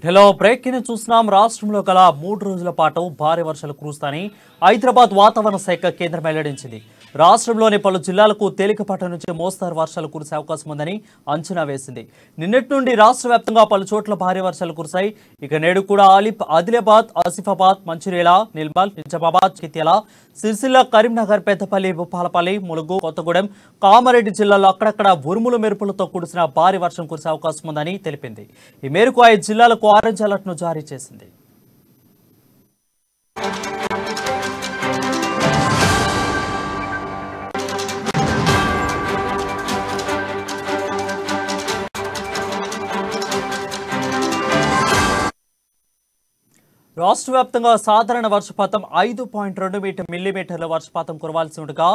Hello breaking చూస్తున్నాం. రాష్ట్రంలో గల 3 రోజుల పాటు భారీ వర్షాలు కురుస్తాయని హైదరాబాద్ వాతావరణ శాఖ కేంద్రం వెల్లడించింది. రాష్ట్రంలోని పలు జిల్లాలకు తేలికపాటి నుంచి మోస్తరు వర్షాలు కురిసే అవకాశం ఉందని అంచనా వేసింది. నిన్నటి నుండి రాష్ట్ర వ్యాప్తంగా పలు చోట్ల భారీ వర్షాలు కురిశాయి. ఇక నేడు కూడా ఆదిలాబాద్, ఆసిఫాబాద్, మంచిర్యాల, నిర్మల్, నిజామాబాద్, చిట్యాల, సిరిసిల్ల, కరీంనగర్, పెద్దపల్లి, భూపాలపల్లి, ములుగు, కొత్తగూడెం, కామారెడ్డి జిల్లాల్లో అక్కడక్కడ ఉరుములు మెరుపులతో కురిసిన భారీ వర్షం కురిసే అవకాశం ఉందని తెలిపింది. ఈ మేరకు 5 జిల్లాలకు ఆరెంజ్ అలర్ట్ ను జారీ చేసింది. రాష్ట్ర వ్యాప్తంగా సాధారణ వర్షపాతం 5.2 మిల్లీమీటర్ల వర్షపాతం కురవాల్సి ఉండగా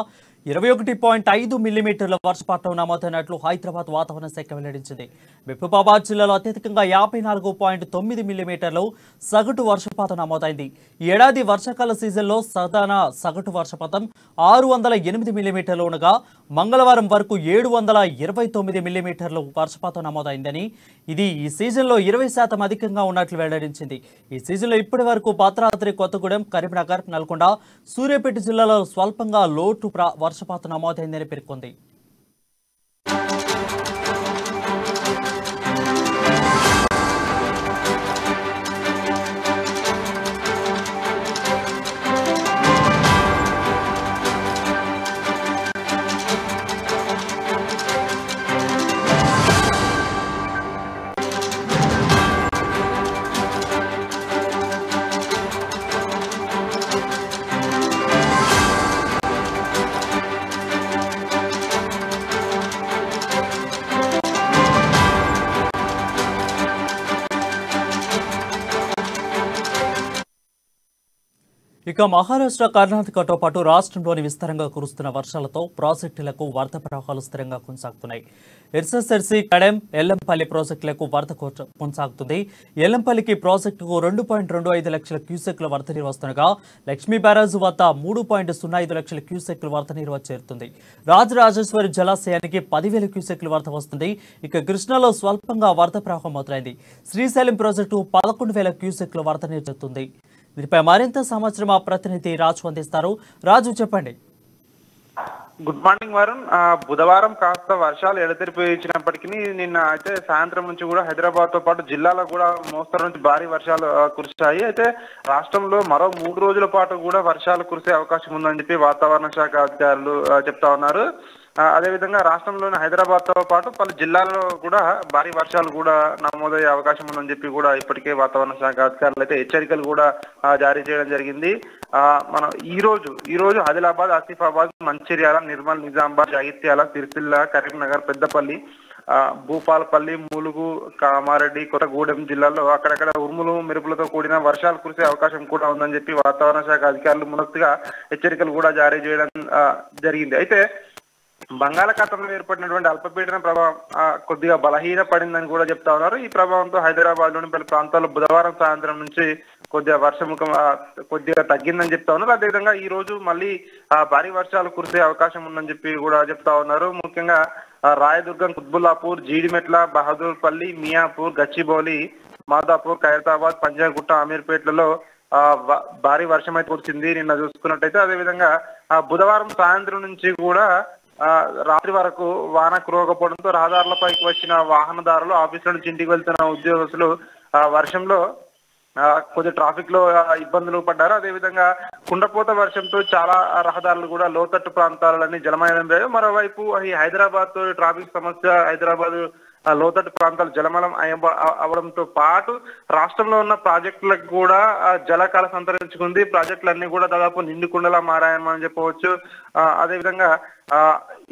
21.5 మిల్లీమీటర్ల వర్షపాతం నమోదైనట్లు హైదరాబాద్ వాతావరణ శాఖ వెల్లడించింది. మహబూబాబాద్ జిల్లాలో అత్యధికంగా 54.9 మిల్లీమీటర్లు సగటు వర్షపాతం నమోదైంది. ఈ ఏడాది వర్షాకాల సీజన్లో సాధారణ సగటు వర్షపాతం 608 మిల్లీమీటర్లు ఉండగా మంగళవారం వరకు 729 మిల్లీమీటర్లు వర్షపాతం నమోదైందని, ఇది ఈ సీజన్లో 20% అధికంగా ఉన్నట్లు వెల్లడించింది. ఈ సీజన్లో ఇప్పటి వరకు భద్రాద్రి కొత్తగూడెం, కరీంనగర్, నల్గొండ, సూర్యాపేట జిల్లాలో స్వల్పంగా లోటు వర్షపాతం నమోదైందని పేర్కొంది. ఇక మహారాష్ట్ర, కర్ణాటకతో పాటు రాష్ట్రంలోని విస్తారంగా కురుస్తున్న వర్షాలతో ప్రాజెక్టులకు వరద ప్రవాహాలు స్థిరంగా కొనసాగుతున్నాయి. ఎస్ఎస్ఎల్సీ, కడెం, ఎల్లంపల్లి ప్రాజెక్టులకు వరద కొనసాగుతుంది. ఎల్లంపల్లికి ప్రాజెక్టుకు 2.25 లక్షల క్యూసెక్ల వరద నీరు వస్తుండగా లక్ష్మీ బ్యారేజ్ వద్ద 3.05 లక్షల క్యూసెక్ల వరద నీరు చేరుతుంది. రాజరాజేశ్వరి జలాశయానికి 10,000 క్యూసెక్ల వరద వస్తుంది. ఇక కృష్ణాలో స్వల్పంగా వరద ప్రవాహం మొదలైంది. శ్రీశైలం ప్రాజెక్టు 11,000 క్యూసెక్ల వరద నీరు చేరుతుంది. దీనిపై మరింత సమాచారం మా ప్రతినిధి రాజు అందిస్తారు. రాజు, చెప్పండి. Good morning Varun. బుధవారం కాస్త వర్షాలు ఎడతెరిపించినప్పటికీ నిన్న అయితే సాయంత్రం నుంచి కూడా హైదరాబాద్ తో పాటు జిల్లాలో కూడా మోస్తరు నుంచి భారీ వర్షాలు కురిశాయి. అయితే రాష్ట్రంలో మరో 3 రోజుల పాటు కూడా వర్షాలు కురిసే అవకాశం ఉందని చెప్పి వాతావరణ శాఖ అధికారులు చెప్తా ఉన్నారు. అదేవిధంగా రాష్ట్రంలోని హైదరాబాద్ తో పాటు పలు జిల్లాల్లో కూడా భారీ వర్షాలు కూడా నమోదయ్యే అవకాశం ఉందని చెప్పి కూడా ఇప్పటికే వాతావరణ శాఖ అధికారులు అయితే హెచ్చరికలు కూడా జారీ చేయడం జరిగింది. మనం ఈ రోజు ఆదిలాబాద్, ఆసిఫాబాద్, మంచిర్యాల, నిర్మల్, నిజామాబాద్, జగిత్యాల, సిరిసిల్ల, కరీంనగర్, పెద్దపల్లి, భూపాలపల్లి, ములుగు, కామారెడ్డి, కొత్తగూడెం జిల్లాల్లో అక్కడక్కడ ఉరుములు మెరుపులతో కూడిన వర్షాలు కురిసే అవకాశం కూడా ఉందని చెప్పి వాతావరణ శాఖ అధికారులు ముందస్తుగా హెచ్చరికలు కూడా జారీ చేయడం జరిగింది. అయితే బంగాళాఖాతంలో ఏర్పడినటువంటి అల్పపీడన ప్రభావం కొద్దిగా బలహీన పడిందని కూడా చెప్తా ఉన్నారు. ఈ ప్రభావంతో హైదరాబాద్ లోని పలు ప్రాంతాల్లో బుధవారం సాయంత్రం నుంచి కొద్దిగా వర్షముఖం కొద్దిగా తగ్గిందని చెప్తా ఉన్నారు. అదేవిధంగా ఈ రోజు మళ్ళీ భారీ వర్షాలు కురిసే అవకాశం ఉందని చెప్పి కూడా చెప్తా ఉన్నారు. ముఖ్యంగా రాయదుర్గం, కుత్బుల్లాపూర్, జీడిమెట్ల, బహదూర్పల్లి, మియాపూర్, గచ్చిబౌలి, మాదాపూర్, ఖైరతాబాద్, పంజాగుట్ట, అమీర్పేటలలో భారీ వర్షం అయితే కురిసింది నిన్న చూసుకున్నట్టయితే. అదేవిధంగా బుధవారం సాయంత్రం నుంచి కూడా రాత్రి వరకు వాన కురవకపోవడంతో రహదారులపైకి వచ్చిన వాహనదారులు, ఆఫీసుల నుంచి ఇంటికి వెళ్తున్న ఉద్యోగస్తులు వర్షంలో కొద్దిగా ట్రాఫిక్ లో ఇబ్బందులు పడ్డారు. అదేవిధంగా కుండపోత వర్షంతో చాలా రహదారులు కూడా లోతట్టు ప్రాంతాలన్నీ జలమయం. మరోవైపు ఈ హైదరాబాద్ తో ట్రాఫిక్ సమస్య, హైదరాబాద్ లోతట్టు ప్రాంతాలు జలమలం అవడంతో పాటు రాష్ట్రంలో ఉన్న ప్రాజెక్టులకు కూడా జలకాల సంతరించుకుంది. ప్రాజెక్టులన్నీ కూడా దాదాపు నిండుకుండలా మారాయని మనం చెప్పవచ్చు. అదేవిధంగా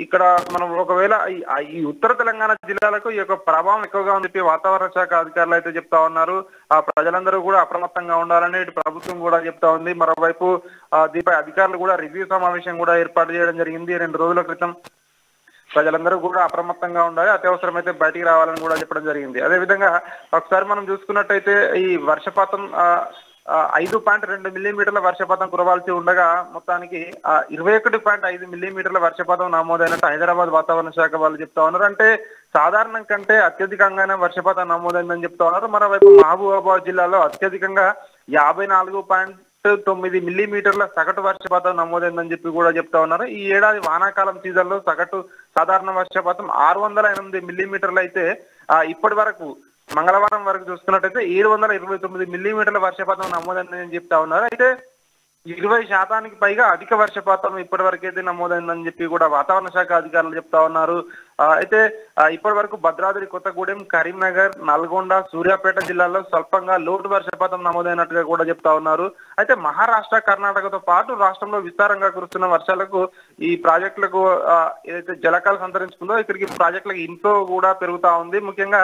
ఇక్కడ మనం ఒకవేళ ఈ ఉత్తర తెలంగాణ జిల్లాలకు ఈ యొక్క ప్రభావం ఎక్కువగా ఉంది చెప్పి వాతావరణ శాఖ అధికారులు అయితే చెప్తా ఉన్నారు. ప్రజలందరూ కూడా అప్రమత్తంగా ఉండాలని ఇటు ప్రభుత్వం కూడా చెప్తా ఉంది. మరోవైపు దీనిపై అధికారులు కూడా రివ్యూ సమావేశం కూడా ఏర్పాటు చేయడం జరిగింది 2 రోజుల క్రితం. ప్రజలందరూ కూడా అప్రమత్తంగా ఉండాలి, అత్యవసరమైతే బయటికి రావాలని కూడా చెప్పడం జరిగింది. అదేవిధంగా ఒకసారి మనం చూసుకున్నట్టయితే ఈ వర్షపాతం 5.2 మిల్లీమీటర్ల వర్షపాతం కురవాల్సి ఉండగా మొత్తానికి 21.5 మిల్లీమీటర్ల వర్షపాతం నమోదైనట్టు హైదరాబాద్ వాతావరణ శాఖ వాళ్ళు చెప్తా ఉన్నారు. అంటే సాధారణం కంటే అత్యధికంగానే వర్షపాతం నమోదైందని చెప్తా ఉన్నారు. మరోవైపు మహబూబాబాద్ జిల్లాలో అత్యధికంగా 54.9 మిల్లీమీటర్ల సగటు వర్షపాతం నమోదైందని చెప్పి కూడా చెప్తా ఉన్నారు. ఈ ఏడాది వానాకాలం సీజన్ లో సగటు సాధారణ వర్షపాతం 608 మిల్లీమీటర్లు అయితే ఇప్పటి వరకు మంగళవారం వరకు చూసుకున్నట్టయితే 729 మిల్లీమీటర్ల వర్షపాతం నమోదైందని చెప్తా ఉన్నారు. అయితే 20% పైగా అధిక వర్షపాతం ఇప్పటి వరకు అయితే నమోదైందని చెప్పి కూడా వాతావరణ శాఖ అధికారులు చెప్తా ఉన్నారు. అయితే ఇప్పటి వరకు భద్రాద్రి కొత్తగూడెం, కరీంనగర్, నల్గొండ, సూర్యాపేట జిల్లాల్లో స్వల్పంగా లోటు వర్షపాతం నమోదైనట్టుగా కూడా చెప్తా ఉన్నారు. అయితే మహారాష్ట్ర, కర్ణాటకతో పాటు రాష్ట్రంలో విస్తారంగా కురుస్తున్న వర్షాలకు ఈ ప్రాజెక్టులకు ఏదైతే జలకాలు సంతరించుకుందో ఇక్కడికి ప్రాజెక్టులకు ఇన్ఫ్లో కూడా పెరుగుతా ఉంది. ముఖ్యంగా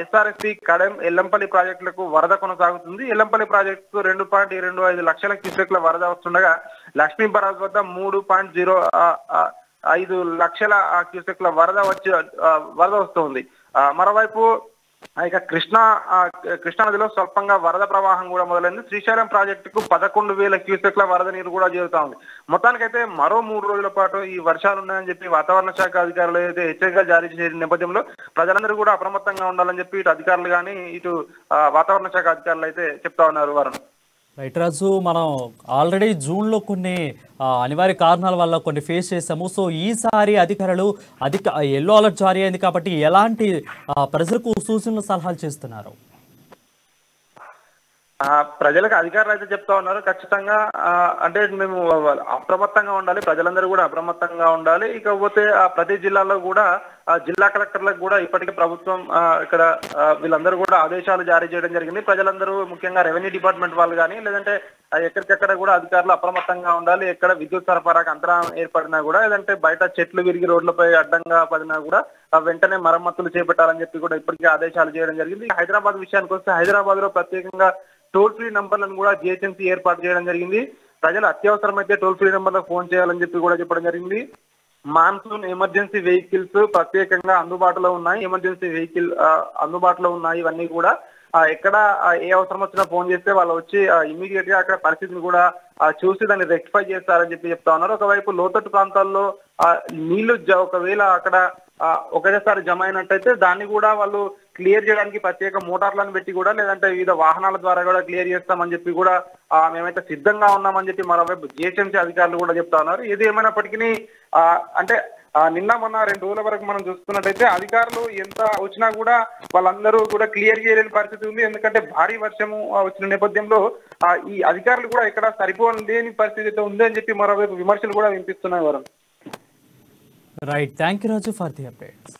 ఎస్ఆర్ఎస్పి, కడెం, ఎల్లంపల్లి ప్రాజెక్టులకు వరద కొనసాగుతుంది. ఎల్లంపల్లి ప్రాజెక్టుకు 2.25 లక్షల క్యూసెక్ల వరద వస్తుండగా లక్ష్మీ బరాజ్ వద్ద 3.05 లక్షల క్యూసెక్ల వరద వస్తుంది. మరోవైపు ఇక కృష్ణా నదిలో స్వల్పంగా వరద ప్రవాహం కూడా మొదలైంది. శ్రీశైలం ప్రాజెక్టుకు 11,000 క్యూసెక్ల వరద నీరు కూడా చేరుతా ఉంది. మొత్తానికైతే మరో 3 రోజుల పాటు ఈ వర్షాలు ఉన్నాయని చెప్పి వాతావరణ శాఖ అధికారులు అయితే హెచ్చరికలు జారీ చేసిన నేపథ్యంలో ప్రజలందరూ కూడా అప్రమత్తంగా ఉండాలని చెప్పి ఇటు అధికారులు కానీ ఇటు వాతావరణ శాఖ అధికారులు అయితే చెప్తా ఉన్నారు. వరుణ్, రైట్ రాజు, మనం ఆల్రెడీ జూన్లో కొన్ని అనివార్య కారణాల వల్ల కొన్ని ఫేస్ చేసాము. సో ఈసారి అధికారులు ఎల్లో అలర్ట్ జారీ అయింది కాబట్టి ఎలాంటి ప్రజలకు సూచనలు, సలహాలు చేస్తున్నారు? ప్రజలకు అధికారులు అయితే చెప్తా ఉన్నారు ఖచ్చితంగా అంటే మేము అప్రమత్తంగా ఉండాలి, ప్రజలందరూ కూడా అప్రమత్తంగా ఉండాలి. ఇకపోతే ప్రతి జిల్లాలో కూడా జిల్లా కలెక్టర్లకు కూడా ఇప్పటికే ప్రభుత్వం ఇక్కడ వీళ్ళందరూ కూడా ఆదేశాలు జారీ చేయడం జరిగింది. ప్రజలందరూ ముఖ్యంగా రెవెన్యూ డిపార్ట్మెంట్ వాళ్ళు కానీ లేదంటే ఎక్కడికెక్కడ కూడా అధికారులు అప్రమత్తంగా ఉండాలి. ఎక్కడ విద్యుత్ సరఫరాకు అంతరాయం ఏర్పడినా కూడా లేదంటే బయట చెట్లు విరిగి రోడ్లపై అడ్డంగా పడినా కూడా వెంటనే మరమ్మతులు చేపట్టాలని చెప్పి కూడా ఇప్పటికే ఆదేశాలు చేయడం జరిగింది. హైదరాబాద్ విషయానికి వస్తే హైదరాబాద్ లో ప్రత్యేకంగా టోల్ ఫ్రీ నంబర్లను కూడా జిహెచ్ఎంసీ ఏర్పాటు చేయడం జరిగింది. ప్రజలు అత్యవసరమైతే టోల్ ఫ్రీ నంబర్లకు ఫోన్ చేయాలని చెప్పి కూడా చెప్పడం జరిగింది. మాన్సూన్ ఎమర్జెన్సీ వెహికల్స్ ప్రత్యేకంగా అందుబాటులో ఉన్నాయి. ఎమర్జెన్సీ వెహికల్ అందుబాటులో ఉన్నాయి. ఇవన్నీ కూడా ఎక్కడ ఏ అవసరం వచ్చినా ఫోన్ చేస్తే వాళ్ళు వచ్చి ఇమీడియట్ గా అక్కడ పరిస్థితిని కూడా చూసి దాన్ని రెక్టిఫై చేస్తారని చెప్పి చెప్తా ఉన్నారు. ఒకవైపు లోతట్టు ప్రాంతాల్లో నీళ్లు ఒకవేళ అక్కడ ఒకటేసారి జమ అయినట్టయితే దాన్ని కూడా వాళ్ళు క్లియర్ చేయడానికి ప్రత్యేక మోటార్లను పెట్టి కూడా లేదంటే వివిధ వాహనాల ద్వారా కూడా క్లియర్ చేస్తామని చెప్పి కూడా మేమైతే సిద్ధంగా ఉన్నామని చెప్పి మరోవైపు జిహెచ్ఎంసీ అధికారులు కూడా చెప్తా ఉన్నారు. ఏది ఏమైనప్పటికీ అంటే నిన్న మొన్న 2 రోజుల వరకు మనం చూసుకున్నట్టయితే అధికారులు ఎంత వచ్చినా కూడా వాళ్ళందరూ కూడా క్లియర్ చేయలేని పరిస్థితి ఉంది. ఎందుకంటే భారీ వర్షము వచ్చిన నేపథ్యంలో ఈ అధికారులు కూడా ఇక్కడ సరిపోలేని పరిస్థితి ఉంది అని చెప్పి మరోవైపు విమర్శలు కూడా వినిపిస్తున్నాయి. Varun, right, thank you Raju for the updates.